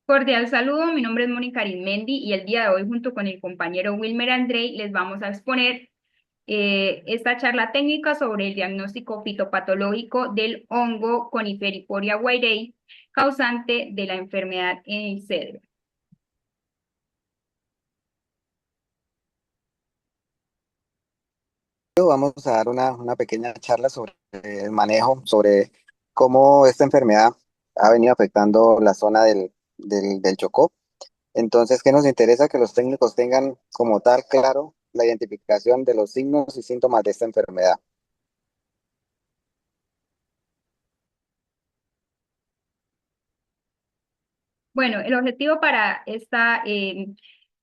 Cordial saludo, mi nombre es Mónica Arizmendi y el día de hoy junto con el compañero Wilmer Andrei les vamos a exponer esta charla técnica sobre el diagnóstico fitopatológico del hongo Coniferiporia wireyi, causante de la enfermedad en el cedro. Vamos a dar una pequeña charla sobre el manejo, sobre cómo esta enfermedad ha venido afectando la zona del Chocó. Entonces, ¿qué nos interesa? Que los técnicos tengan como tal claro la identificación de los signos y síntomas de esta enfermedad. Bueno, el objetivo para esta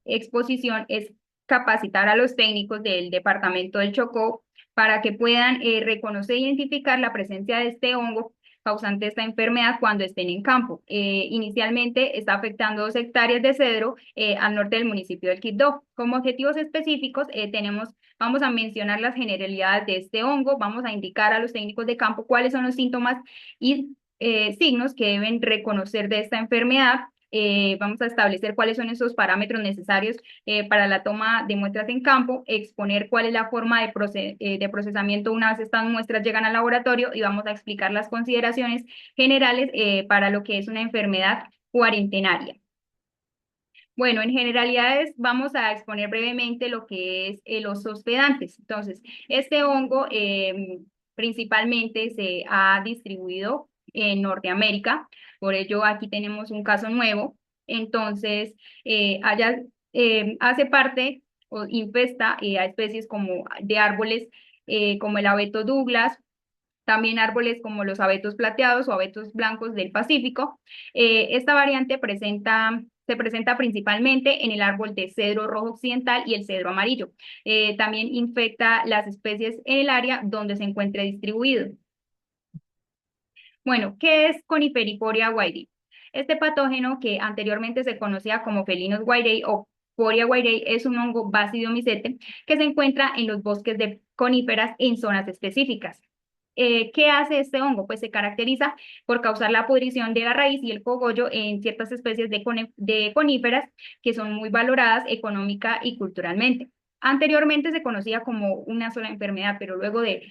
exposición es capacitar a los técnicos del departamento del Chocó para que puedan reconocer e identificar la presencia de este hongo causante de esta enfermedad cuando estén en campo. Inicialmente está afectando 2 hectáreas de cedro al norte del municipio del Quibdó. Como objetivos específicos vamos a mencionar las generalidades de este hongo, vamos a indicar a los técnicos de campo cuáles son los síntomas y signos que deben reconocer de esta enfermedad. Vamos a establecer cuáles son esos parámetros necesarios para la toma de muestras en campo, exponer cuál es la forma de procesamiento una vez estas muestras llegan al laboratorio y vamos a explicar las consideraciones generales para lo que es una enfermedad cuarentenaria. Bueno, en generalidades vamos a exponer brevemente lo que es los hospedantes. Entonces, este hongo principalmente se ha distribuido en Norteamérica, por ello aquí tenemos un caso nuevo. Entonces, allá hace parte o infesta a especies como de árboles como el abeto Douglas, también árboles como los abetos plateados o abetos blancos del Pacífico. Esta variante se presenta principalmente en el árbol de cedro rojo occidental y el cedro amarillo. También infecta las especies en el área donde se encuentre distribuido. Bueno, ¿qué es Coniferiporia wireyi? Este patógeno, que anteriormente se conocía como Felinus wireyi o Poria wireyi, es un hongo basidiomicete que se encuentra en los bosques de coníferas en zonas específicas. ¿Qué hace este hongo? Pues se caracteriza por causar la pudrición de la raíz y el cogollo en ciertas especies de coníferas que son muy valoradas económica y culturalmente. Anteriormente se conocía como una sola enfermedad, pero luego de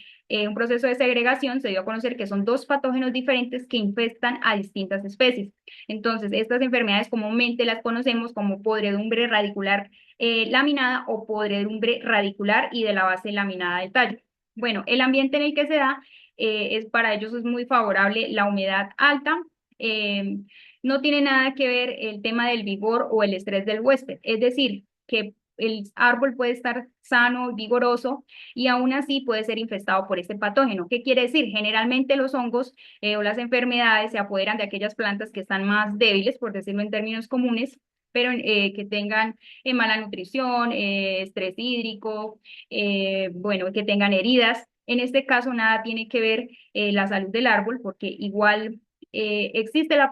un proceso de segregación se dio a conocer que son 2 patógenos diferentes que infestan a distintas especies. Entonces, estas enfermedades comúnmente las conocemos como podredumbre radicular laminada o podredumbre radicular y de la base laminada del tallo. Bueno, el ambiente en el que se da para ellos es muy favorable la humedad alta. eh, no tiene nada que ver el tema del vigor o el estrés del huésped, es decir, que el árbol puede estar sano, vigoroso, y aún así puede ser infestado por este patógeno. ¿Qué quiere decir? Generalmente los hongos o las enfermedades se apoderan de aquellas plantas que están más débiles, por decirlo en términos comunes, pero que tengan mala nutrición, estrés hídrico, bueno, que tengan heridas. En este caso nada tiene que ver la salud del árbol, porque igual existe la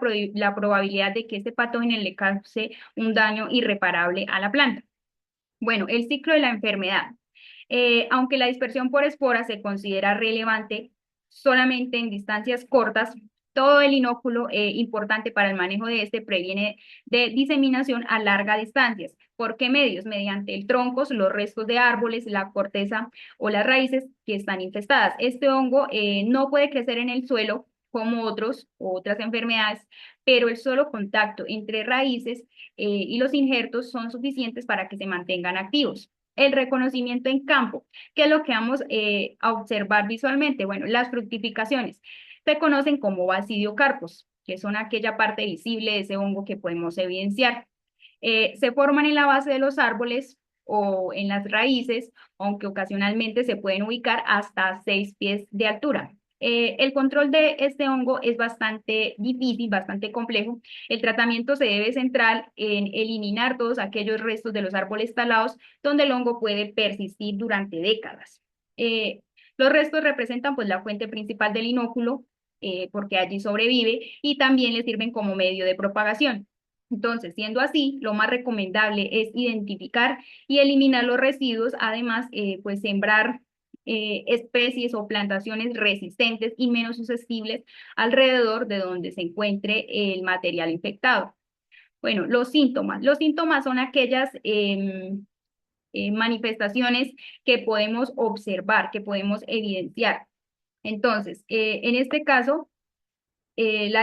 probabilidad de que este patógeno le cause un daño irreparable a la planta. Bueno, el ciclo de la enfermedad. Aunque la dispersión por esporas se considera relevante solamente en distancias cortas, todo el inóculo importante para el manejo de este previene de diseminación a largas distancias. ¿Por qué medios? Mediante el troncos, los restos de árboles, la corteza o las raíces que están infestadas. Este hongo no puede crecer en el suelo como otras enfermedades, pero el solo contacto entre raíces y los injertos son suficientes para que se mantengan activos. El reconocimiento en campo, ¿qué es lo que vamos a observar visualmente? Bueno, las fructificaciones se conocen como basidiocarpos, que son aquella parte visible de ese hongo que podemos evidenciar. Se forman en la base de los árboles o en las raíces, aunque ocasionalmente se pueden ubicar hasta 6 pies de altura. El control de este hongo es bastante difícil, bastante complejo. El tratamiento se debe centrar en eliminar todos aquellos restos de los árboles talados donde el hongo puede persistir durante décadas. Eh, los restos representan pues la fuente principal del inóculo porque allí sobrevive y también le sirven como medio de propagación. Entonces, siendo así, lo más recomendable es identificar y eliminar los residuos, además, pues sembrar especies o plantaciones resistentes y menos susceptibles alrededor de donde se encuentre el material infectado. Bueno, los síntomas. Los síntomas son aquellas manifestaciones que podemos observar, que podemos evidenciar. Entonces, en este caso, el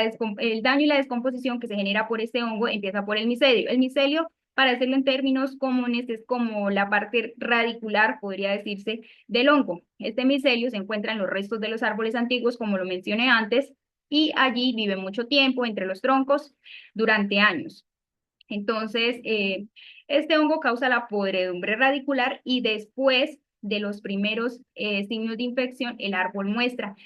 daño y la descomposición que se genera por este hongo empieza por el micelio. El micelio, para decirlo en términos comunes, es como la parte radicular, podría decirse, del hongo. Este micelio se encuentra en los restos de los árboles antiguos, como lo mencioné antes, y allí vive mucho tiempo entre los troncos durante años. Entonces, este hongo causa la podredumbre radicular y después de los primeros signos de infección, el árbol muestra.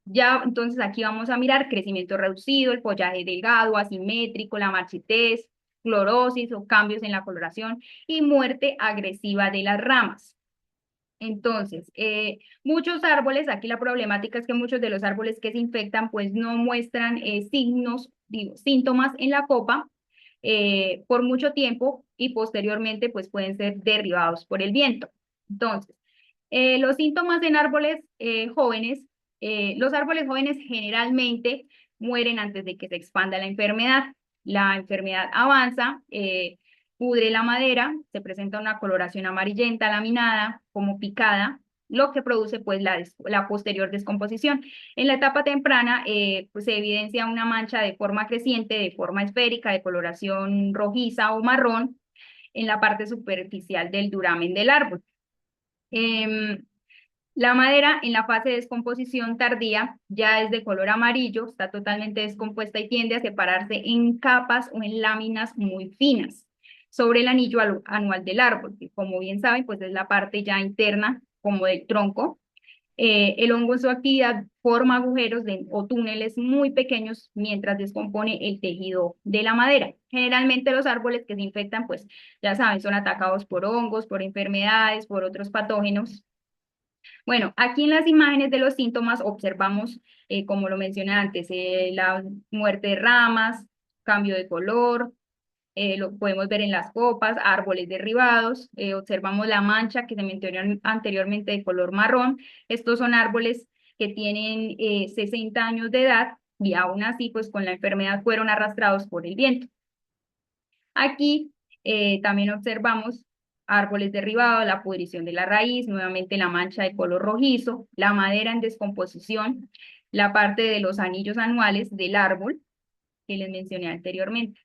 Ya, entonces aquí vamos a mirar crecimiento reducido, el follaje delgado, asimétrico, la marchitez, clorosis o cambios en la coloración y muerte agresiva de las ramas. Entonces, muchos árboles, aquí la problemática es que muchos de los árboles que se infectan pues no muestran signos, digo, síntomas en la copa por mucho tiempo y posteriormente pues pueden ser derribados por el viento. Entonces, los síntomas en árboles jóvenes, los árboles jóvenes generalmente mueren antes de que se expanda la enfermedad. La enfermedad avanza, pudre la madera, se presenta una coloración amarillenta, laminada, como picada, lo que produce pues la posterior descomposición. En la etapa temprana pues, se evidencia una mancha de forma creciente, de forma esférica, de coloración rojiza o marrón en la parte superficial del duramen del árbol. Em, la madera en la fase de descomposición tardía ya es de color amarillo, está totalmente descompuesta y tiende a separarse en capas o en láminas muy finas sobre el anillo anual del árbol, que como bien saben, pues es la parte ya interna como del tronco. El hongo en su actividad forma agujeros o túneles muy pequeños mientras descompone el tejido de la madera. Generalmente los árboles que se infectan, pues ya saben, son atacados por hongos, por enfermedades, por otros patógenos. Bueno, aquí en las imágenes de los síntomas observamos, como lo mencioné antes, la muerte de ramas, cambio de color, lo podemos ver en las copas, árboles derribados, observamos la mancha que se mencionó anteriormente de color marrón. Estos son árboles que tienen 60 años de edad y aún así, pues con la enfermedad fueron arrastrados por el viento. Aquí también observamos árboles derribados, la pudrición de la raíz, nuevamente la mancha de color rojizo, la madera en descomposición, la parte de los anillos anuales del árbol que les mencioné anteriormente.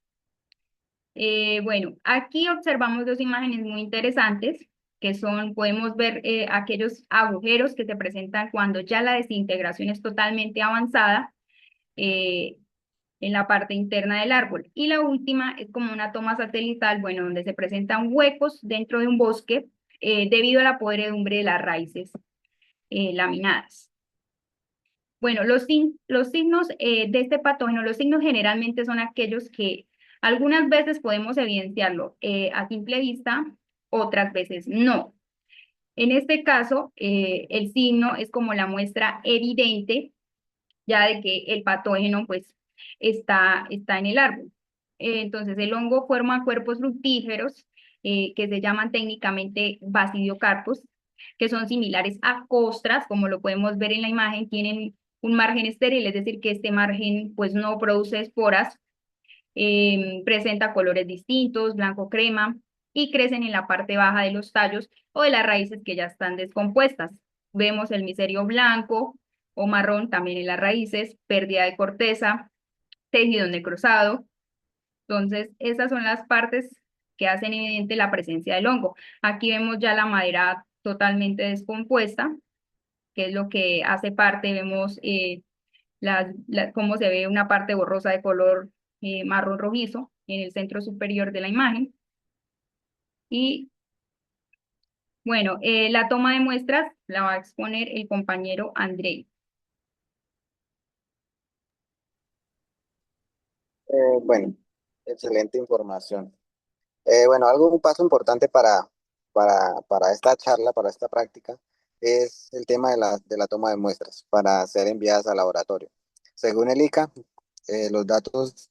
Bueno, aquí observamos dos imágenes muy interesantes que son, podemos ver aquellos agujeros que se presentan cuando ya la desintegración es totalmente avanzada. eh, en la parte interna del árbol. Y la última es como una toma satelital, bueno, donde se presentan huecos dentro de un bosque debido a la podredumbre de las raíces laminadas. Bueno, los signos de este patógeno, los signos generalmente son aquellos que algunas veces podemos evidenciarlo a simple vista, otras veces no. En este caso, el signo es como la muestra evidente ya de que el patógeno pues está en el árbol. Entonces el hongo forma cuerpos fructíferos que se llaman técnicamente basidiocarpos, que son similares a costras, como lo podemos ver en la imagen, tienen un margen estéril, es decir, que este margen pues no produce esporas, presenta colores distintos, blanco crema, y crecen en la parte baja de los tallos o de las raíces que ya están descompuestas. Vemos el micelio blanco o marrón también en las raíces, pérdida de corteza, tejido necrosado. Entonces, esas son las partes que hacen evidente la presencia del hongo. Aquí vemos ya la madera totalmente descompuesta, que es lo que hace parte, vemos cómo se ve una parte borrosa de color marrón rojizo en el centro superior de la imagen. Y bueno, la toma de muestras la va a exponer el compañero Andrei. Bueno, excelente información. Bueno, un paso importante para esta charla, para esta práctica, es el tema de la toma de muestras para ser enviadas al laboratorio. Según el ICA,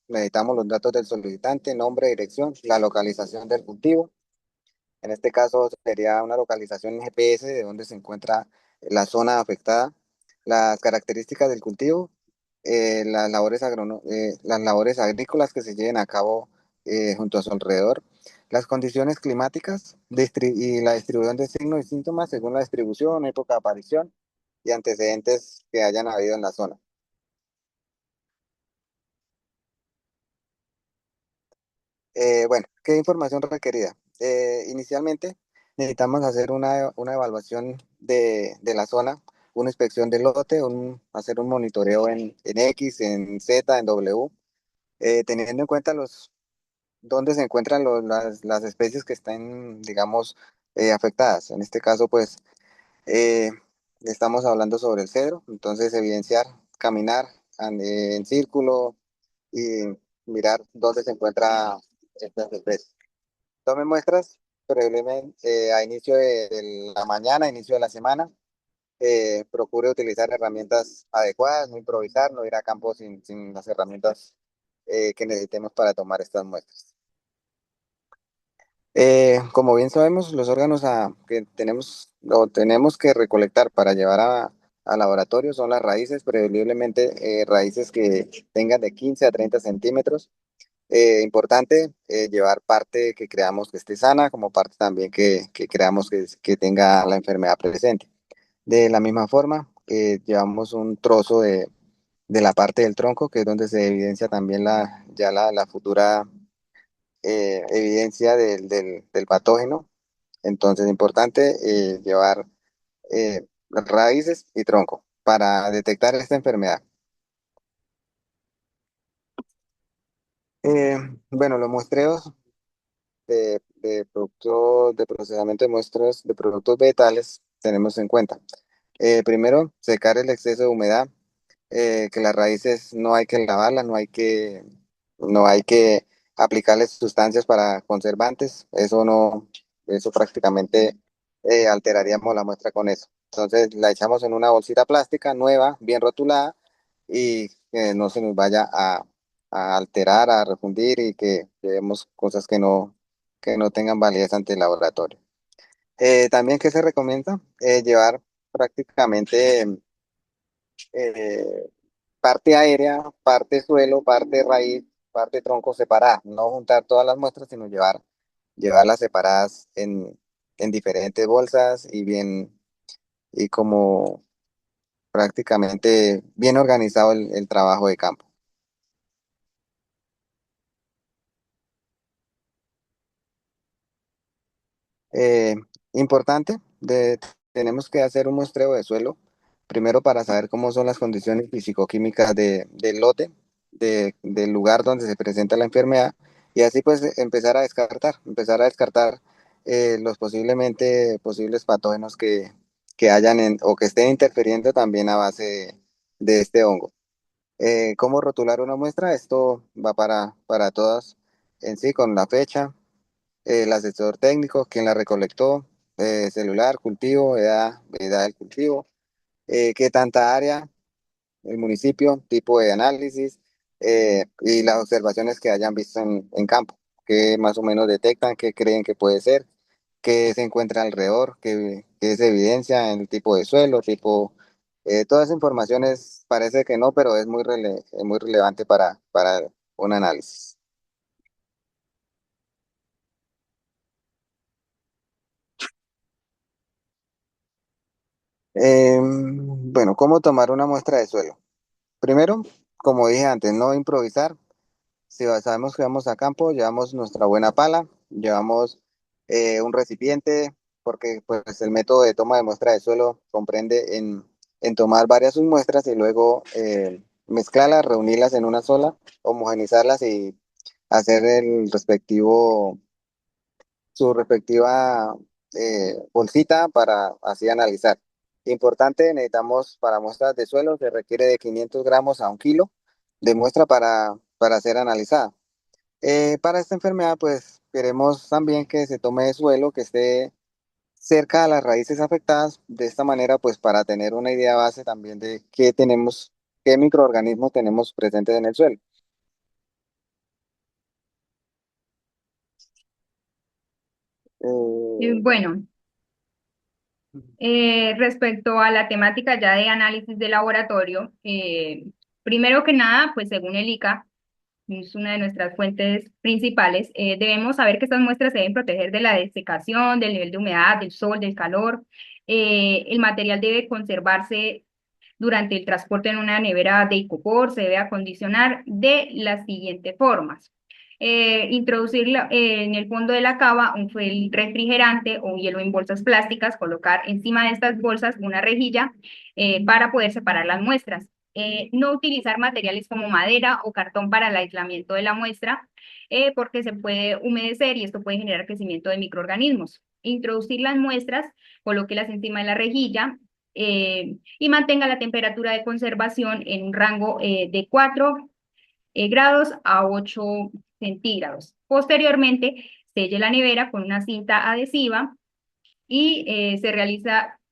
necesitamos los datos del solicitante, nombre, dirección, la localización del cultivo. En este caso sería una localización en GPS de donde se encuentra la zona afectada, las características del cultivo, las labores agrícolas que se lleven a cabo junto a su alrededor, las condiciones climáticas y la distribución de signos y síntomas según la distribución, época de aparición y antecedentes que hayan habido en la zona. Bueno, ¿qué información requerida? Inicialmente necesitamos hacer una evaluación de la zona, una inspección del lote, hacer un monitoreo en X, en Z, en W, teniendo en cuenta dónde se encuentran las especies que están, digamos, afectadas. En este caso, pues, eh, estamos hablando sobre el cedro, entonces evidenciar, caminar en círculo y mirar dónde se encuentra estas especies. Tome muestras previamente a inicio de la mañana, inicio de la semana. Procure utilizar herramientas adecuadas, no improvisar, no ir a campo sin las herramientas que necesitemos para tomar estas muestras. Como bien sabemos, los órganos que tenemos que recolectar para llevar a laboratorio son las raíces, preferiblemente raíces que tengan de 15 a 30 centímetros. Importante llevar parte que creamos que esté sana, como parte también que creamos que tenga la enfermedad presente. De la misma forma, llevamos un trozo de la parte del tronco, que es donde se evidencia también la futura evidencia del patógeno. Entonces es importante llevar raíces y tronco para detectar esta enfermedad. Eh, bueno, los muestreos de productos de procesamiento de muestras de productos vegetales tenemos en cuenta. Primero, secar el exceso de humedad, que las raíces no hay que lavarlas, no hay que aplicarles sustancias para conservantes, eso prácticamente alteraríamos la muestra con eso. Entonces la echamos en una bolsita plástica nueva, bien rotulada, y que no se nos vaya a alterar, a refundir y que llevemos cosas que no tengan validez ante el laboratorio. También que se recomienda llevar prácticamente eh, parte aérea, parte suelo, parte raíz, parte tronco separada. No juntar todas las muestras, sino llevarlas separadas en diferentes bolsas y como prácticamente bien organizado el trabajo de campo. Eh, Importante, tenemos que hacer un muestreo de suelo, primero para saber cómo son las condiciones fisicoquímicas del lote, del lugar donde se presenta la enfermedad, y así pues empezar a descartar los posiblemente posibles patógenos que hayan o que estén interfiriendo también a base de este hongo. ¿Cómo rotular una muestra? Esto va para todas en sí, con la fecha, el asesor técnico, quien la recolectó, celular, cultivo, edad del cultivo, qué tanta área, el municipio, tipo de análisis y las observaciones que hayan visto en campo, que más o menos detectan, qué creen que puede ser, qué se encuentra alrededor, qué es evidencia en el tipo de suelo, toda esa información parece que no, pero es muy relevante para un análisis. Bueno, ¿cómo tomar una muestra de suelo? Primero, como dije antes, no improvisar. Si sabemos que vamos a campo, llevamos nuestra buena pala, llevamos un recipiente, porque pues el método de toma de muestra de suelo comprende en tomar varias muestras y luego mezclarlas, reunirlas en una sola, homogenizarlas y hacer su respectiva bolsita para así analizar. Importante, necesitamos para muestras de suelo, se requiere de 500 gramos a 1 kilo de muestra para ser analizada. Para esta enfermedad, pues queremos también que se tome suelo que esté cerca a las raíces afectadas, de esta manera, pues para tener una idea base también de qué microorganismos tenemos presentes en el suelo. Eh, Bueno, respecto a la temática ya de análisis de laboratorio, primero que nada, pues según el ICA, es una de nuestras fuentes principales, debemos saber que estas muestras se deben proteger de la desecación, del nivel de humedad, del sol, del calor. El material debe conservarse durante el transporte en una nevera de icopor, se debe acondicionar de las siguientes formas. Introducir en el fondo de la cava un fuel refrigerante o hielo en bolsas plásticas, colocar encima de estas bolsas una rejilla para poder separar las muestras. No utilizar materiales como madera o cartón para el aislamiento de la muestra, porque se puede humedecer y esto puede generar crecimiento de microorganismos. Introducir las muestras, colóquelas encima de la rejilla y mantenga la temperatura de conservación en un rango de 4 grados a 8 centígrados. Posteriormente, selle la nevera con una cinta adhesiva y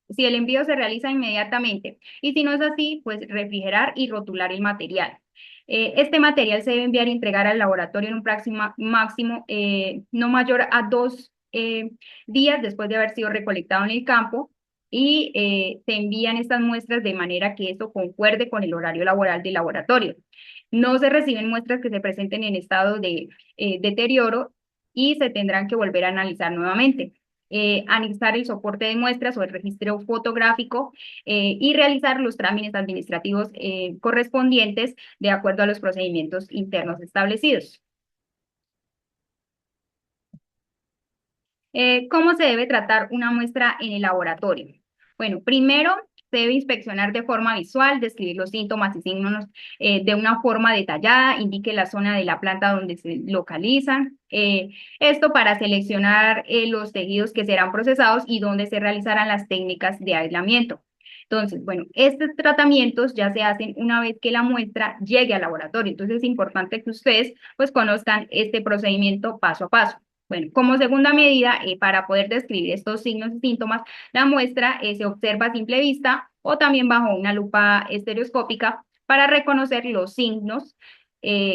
si el envío se realiza inmediatamente y si no es así, pues refrigerar y rotular el material. Este material se debe enviar y entregar al laboratorio en un máximo no mayor a 2 días después de haber sido recolectado en el campo y se envían estas muestras de manera que esto concuerde con el horario laboral del laboratorio. No se reciben muestras que se presenten en estado de deterioro y se tendrán que volver a analizar nuevamente. Anexar el soporte de muestras o el registro fotográfico y realizar los trámites administrativos correspondientes de acuerdo a los procedimientos internos establecidos. ¿Cómo se debe tratar una muestra en el laboratorio? Bueno, primero se debe inspeccionar de forma visual, describir los síntomas y signos de una forma detallada, indique la zona de la planta donde se localizan. Esto para seleccionar los tejidos que serán procesados y donde se realizarán las técnicas de aislamiento. Entonces, bueno, estos tratamientos ya se hacen una vez que la muestra llegue al laboratorio. Entonces, es importante que ustedes pues conozcan este procedimiento paso a paso. Bueno, como segunda medida, para poder describir estos signos y síntomas, la muestra se observa a simple vista o también bajo una lupa estereoscópica para reconocer los signos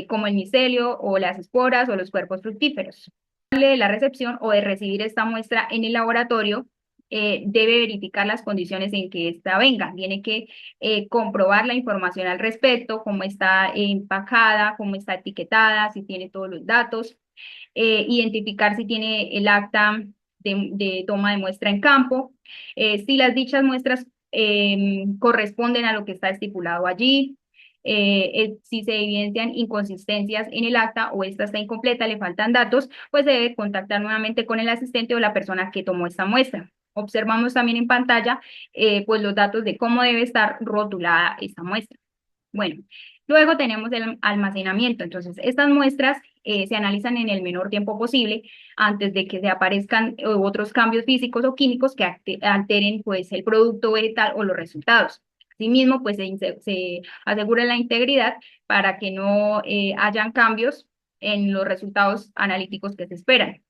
como el micelio o las esporas o los cuerpos fructíferos. De la recepción o de recibir esta muestra en el laboratorio, debe verificar las condiciones en que ésta venga. Tiene que comprobar la información al respecto, cómo está empacada, cómo está etiquetada, si tiene todos los datos identificar si tiene el acta de toma de muestra en campo, si las dichas muestras corresponden a lo que está estipulado allí, si se evidencian inconsistencias en el acta o esta está incompleta, le faltan datos, pues se debe contactar nuevamente con el asistente o la persona que tomó esta muestra. Observamos también en pantalla pues los datos de cómo debe estar rotulada esta muestra. Bueno, luego tenemos el almacenamiento. Entonces, estas muestras se analizan en el menor tiempo posible antes de que se aparezcan otros cambios físicos o químicos que alteren pues, el producto vegetal o los resultados. Asimismo, pues se asegura la integridad para que no hayan cambios en los resultados analíticos que se esperan.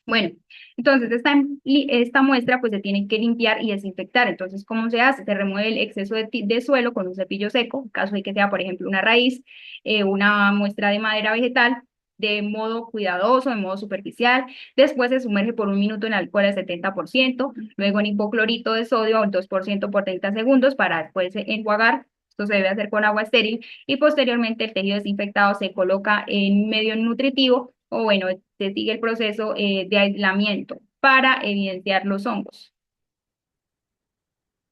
Bueno, entonces esta muestra pues se tiene que limpiar y desinfectar. Entonces, ¿cómo se hace? Se remueve el exceso de suelo con un cepillo seco, en caso de que sea, por ejemplo, una raíz, una muestra de madera vegetal, de modo cuidadoso, de modo superficial. Después se sumerge por 1 minuto en alcohol al 70%, luego en hipoclorito de sodio al 2% por 30 segundos para después enjuagar. Esto se debe hacer con agua estéril y posteriormente el tejido desinfectado se coloca en medio nutritivo o bueno, se sigue el proceso de aislamiento para evidenciar los hongos.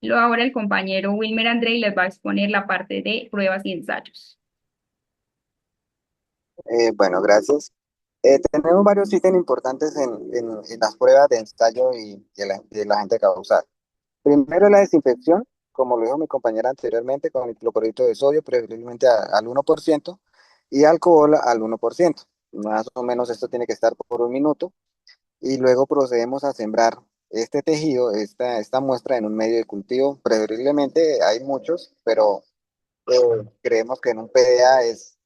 Luego ahora el compañero Wilmer Andrei les va a exponer la parte de pruebas y ensayos. Bueno, gracias. Tenemos varios ítems importantes en las pruebas de ensayo y de la agente causal. Primero, la desinfección, como lo dijo mi compañera anteriormente, con hipoclorito de sodio, preferiblemente al 1%, y alcohol al 1%. Más o menos esto tiene que estar por 1 minuto. Y luego procedemos a sembrar este tejido, esta muestra en un medio de cultivo. Preferiblemente hay muchos, pero creemos que en un PDA es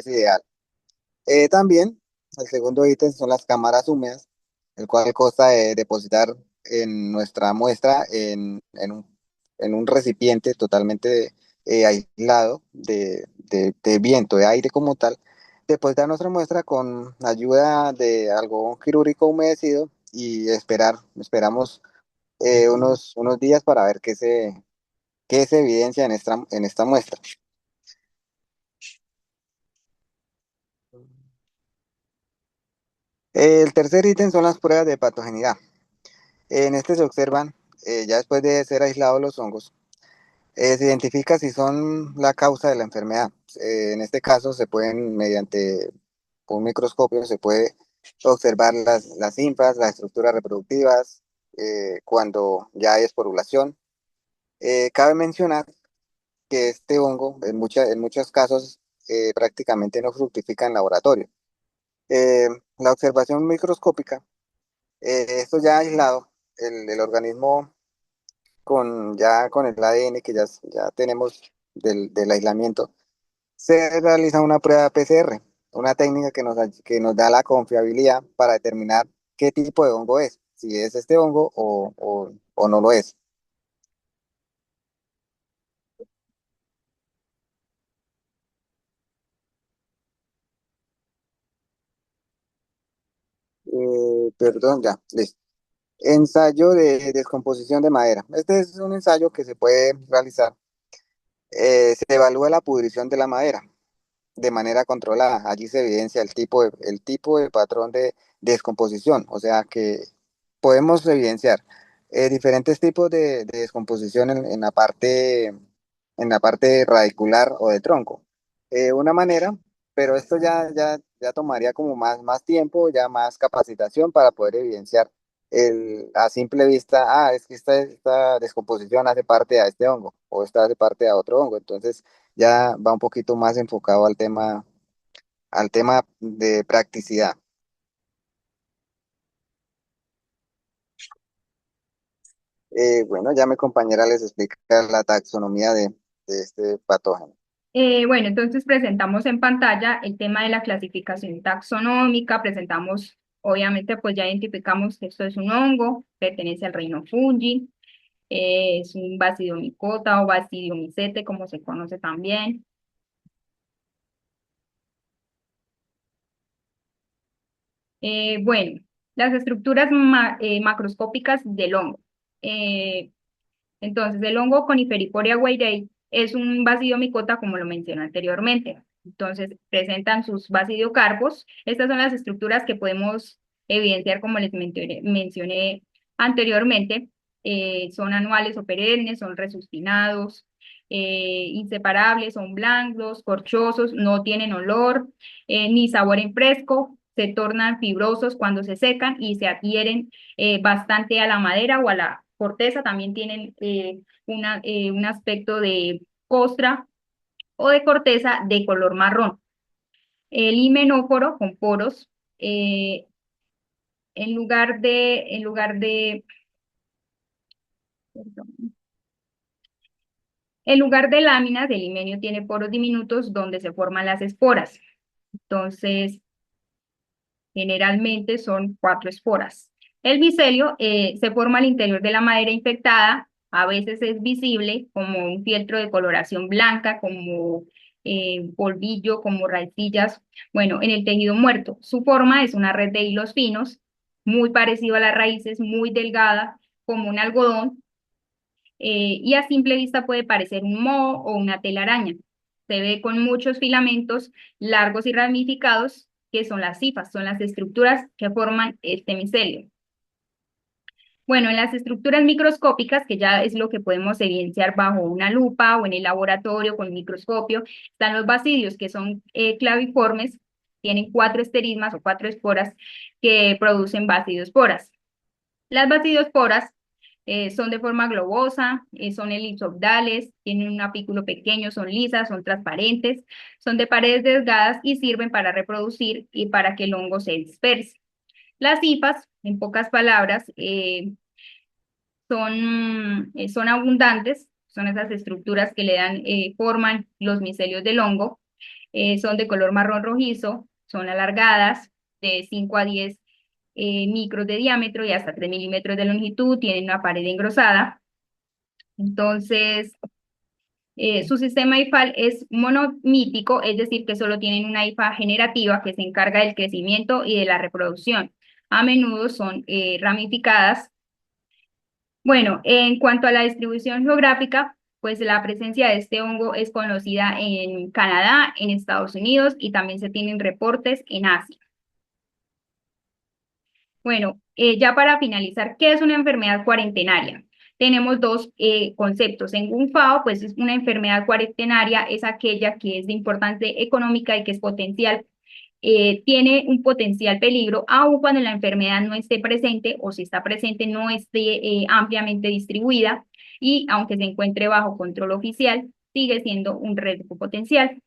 ideal. También, el segundo ítem son las cámaras húmedas, el cual consta de depositar en nuestra muestra en un recipiente totalmente aislado de viento, de aire como tal, depositar nuestra muestra con ayuda de algodón quirúrgico humedecido y esperamos unos días para ver qué se evidencia en esta muestra. El tercer ítem son las pruebas de patogenidad. En este se observan, ya después de ser aislados los hongos, se identifica si son la causa de la enfermedad. En este caso se pueden, mediante un microscopio, se puede observar las linfas, las estructuras reproductivas, cuando ya hay esporulación. Cabe mencionar que este hongo en muchos casos prácticamente no fructifica en laboratorio. Eh, la observación microscópica, esto ya aislado, el organismo ya con el ADN que ya tenemos del aislamiento, se realiza una prueba PCR, una técnica que nos da la confiabilidad para determinar qué tipo de hongo es, si es este hongo o no lo es. Perdón, ya, listo. Ensayo de descomposición de madera. Este es un ensayo que se puede realizar. Se evalúa la pudrición de la madera de manera controlada. Allí se evidencia el tipo de patrón de descomposición, o sea que podemos evidenciar diferentes tipos de descomposición en la parte radicular o de tronco. Una manera, pero esto ya tomaría como más tiempo, ya más capacitación para poder evidenciar a simple vista, es que esta descomposición hace parte a este hongo o esta hace parte a otro hongo. Entonces ya va un poquito más enfocado al tema de practicidad. Bueno, ya mi compañera les explica la taxonomía de este patógeno. Bueno, entonces presentamos en pantalla el tema de la clasificación taxonómica, presentamos, obviamente, pues ya identificamos que esto es un hongo, pertenece al reino fungi, es un basidionicota o basidiomicete, como se conoce también. Bueno, las estructuras macroscópicas del hongo. Eh, Entonces, el hongo Conifericoria weyerii es un basidiomicota, como lo mencioné anteriormente. Entonces, presentan sus basidiocarpos. Estas son las estructuras que podemos evidenciar, como les mencioné anteriormente. Son anuales o perennes, son resustinados, inseparables, son blandos, corchosos, no tienen olor ni sabor en fresco. Se tornan fibrosos cuando se secan y se adhieren bastante a la madera o a la corteza. También tienen un aspecto de costra o de corteza de color marrón. El himenóforo con poros, eh, perdón, en lugar de láminas, el himenio tiene poros diminutos donde se forman las esporas. Entonces, generalmente son 4 esporas. El micelio se forma al interior de la madera infectada, a veces es visible como un fieltro de coloración blanca, como polvillo, como raicillas. Bueno, en el tejido muerto, su forma es una red de hilos finos, muy parecido a las raíces, muy delgada, como un algodón, y a simple vista puede parecer un moho o una telaraña. Se ve con muchos filamentos largos y ramificados, que son las hifas, son las estructuras que forman este micelio. Bueno, en las estructuras microscópicas, que ya es lo que podemos evidenciar bajo una lupa o en el laboratorio con el microscopio, están los basidios, que son claviformes, tienen 4 esterismas o 4 esporas que producen basidiosporas. Las basidosporas son de forma globosa, son elipsoidales, tienen un apículo pequeño, son lisas, son transparentes, son de paredes delgadas y sirven para reproducir y para que el hongo se disperse. Las hifas, en pocas palabras, son abundantes, son esas estructuras que le dan, forman los micelios del hongo, son de color marrón rojizo, son alargadas, de 5 a 10 micros de diámetro y hasta 3 milímetros de longitud, tienen una pared engrosada. Entonces, su sistema hifal es monomítico, es decir, que solo tienen una hifa generativa que se encarga del crecimiento y de la reproducción. A menudo son ramificadas. Bueno, en cuanto a la distribución geográfica, pues la presencia de este hongo es conocida en Canadá, en Estados Unidos y también se tienen reportes en Asia. Bueno, ya para finalizar, ¿qué es una enfermedad cuarentenaria? Tenemos dos conceptos. En un FAO, pues es una enfermedad cuarentenaria, es aquella que es de importancia económica y que es potencial, tiene un potencial peligro, aun cuando la enfermedad no esté presente o si está presente no esté ampliamente distribuida y aunque se encuentre bajo control oficial, sigue siendo un riesgo potencial.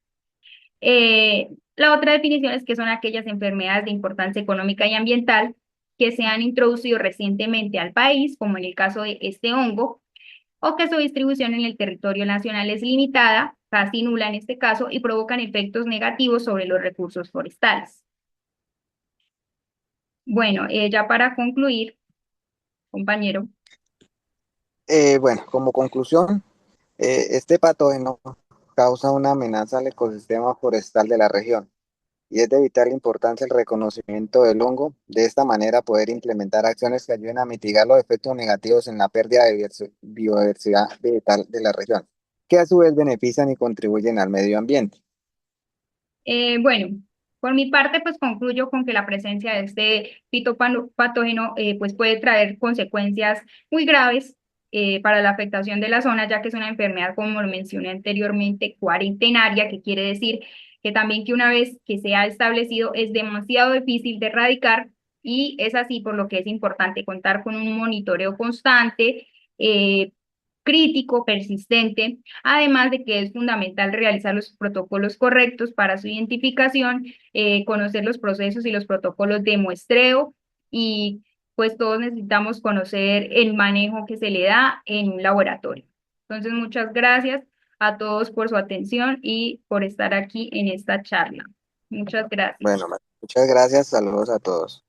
La otra definición es que son aquellas enfermedades de importancia económica y ambiental que se han introducido recientemente al país, como en el caso de este hongo, o que su distribución en el territorio nacional es limitada, casi nula en este caso, y provocan efectos negativos sobre los recursos forestales. Bueno, ya para concluir, compañero, Bueno, como conclusión, este patógeno causa una amenaza al ecosistema forestal de la región y es de vital importancia el reconocimiento del hongo. De esta manera, poder implementar acciones que ayuden a mitigar los efectos negativos en la pérdida de biodiversidad vegetal de la región, que a su vez benefician y contribuyen al medio ambiente. bueno, por mi parte, pues concluyo con que la presencia de este fitopatógeno pues puede traer consecuencias muy graves para la afectación de la zona, ya que es una enfermedad, como lo mencioné anteriormente, cuarentenaria, que quiere decir que también que una vez que se ha establecido es demasiado difícil de erradicar y es así por lo que es importante contar con un monitoreo constante, crítico, persistente. Además de que es fundamental realizar los protocolos correctos para su identificación, conocer los procesos y los protocolos de muestreo y pues todos necesitamos conocer el manejo que se le da en un laboratorio. Entonces, muchas gracias a todos por su atención y por estar aquí en esta charla. Muchas gracias. Bueno, muchas gracias, saludos a todos.